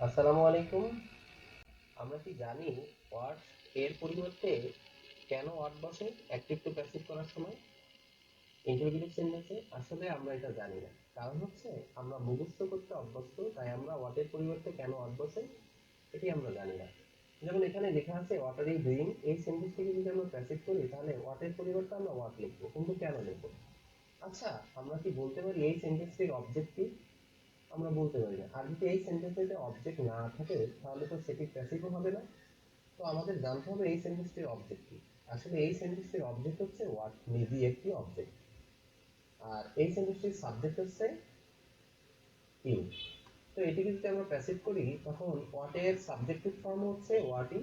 আসসালামু আলাইকুম। আমরা কি জানি ওয়াট এর পরিবর্তে কেন ওয়াট বসে অ্যাক্টিভ টু প্যাসিভ করার সময় ইন্টারোগেটিভ সেন্টেন্সে? আসলে আমরা এটা জানি না। কারণ হচ্ছে আমরা মুখস্থ করতে অভ্যস্ত, তাই আমরা ওয়াটের পরিবর্তে কেন ওয়াট বসে এটি আমরা জানি না। যেমন এখানে লেখা আছে ওয়াট আর ইউ ডুইং, এই সেন্টেন্সটিকে যদি আমরা প্যাসিভ করি তাহলে ওয়াটের পরিবর্তে আমরা ওয়াট লিখবো, কিন্তু কেন লিখবো? আচ্ছা, আমরা কি বলতে পারি এই সেন্টেন্সটির অবজেক্ট কি? আমরা বলতে পারি না। আর যদি এই সেন্টেন্সে অবজেক্ট না থাকে তাহলে তো সেটি প্যাসিভও হবে না। তো আমাদের জানতে হবে এই সেন্টেন্সটির অবজেক্ট কি। আসলে এই সেন্টেন্সটির অবজেক্ট হচ্ছে হোয়াট মে বি একটি অবজেক্ট, আর এই সেন্টেন্সটির সাবজেক্ট হচ্ছে ইউ। তো এটিকে যদি আমরা প্যাসিভ করি তখন হোয়াট এর সাবজেক্টিভ ফর্ম হচ্ছে হোয়াট ই।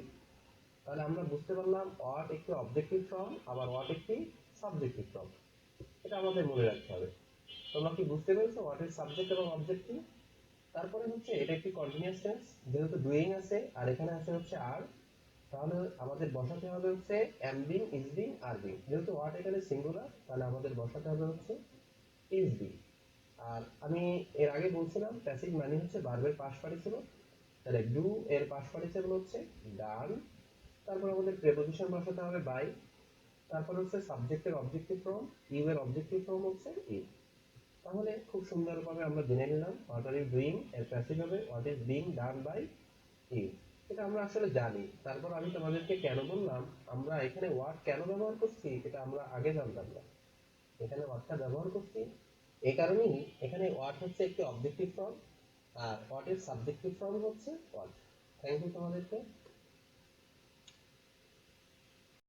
তাহলে আমরা বুঝতে পারলাম হোয়াট একটি অবজেক্টিভ ফর্ম, আবার হোয়াট একটি সাবজেক্টিভ ফর্ম। এটা আমাদের মনে রাখতে হবে। তোমরা কি বুঝতে পেরেছো হোয়াট এর সাবজেক্ট এবং অবজেক্ট কি? তারপরে হচ্ছে এটা একটি কন্টিনিউয়াস টেন্স, যেহেতু ডুইং আছে আর এখানে আছে হচ্ছে আর, তাহলে আমাদের বসাতে হবে হচ্ছে am being, is being, are being. যেহেতু হোয়াট এখানে সিঙ্গুলার, তাহলে আমাদের বসাতে হবে হচ্ছে ইজ বিং। আর আমি এর আগে বলছিলাম প্যাসিভ মানে হচ্ছে ভার্বের পাস্ট পার্টিসিপল। তাহলে ডু এর পাস্ট পার্টিসিপল হচ্ছে ডান। তারপর আমাদের প্রেপোজিশন বসাতে হবে বাই। তারপর হচ্ছে সাবজেক্টের অবজেক্টিভ ফর্ম, ইউ এর অবজেক্টিভ ফর্ম হচ্ছে ইজ। তাহলে খুব সুন্দরভাবে আমরা জেনে নিলাম হোয়াট আর ইউ ডুইং এর প্যাসিভ হবে what is being done by you. এটা আমরা আসলে জানি। তারপর আমি তোমাদেরকে কেন বললাম, আমরা এখানে ওয়াট কেন ব্যবহার করছি এটা আমরা আগে জানতাম না। এখানে ওয়াটটা ব্যবহার করছি এই কারণেই, এখানে ওয়াট হচ্ছে একটি অবজেক্টিভ ফর্ম আর ওয়াট এর সাবজেক্টিভ ফর্ম হচ্ছে ওয়াট। থ্যাংক ইউ তোমাদেরকে।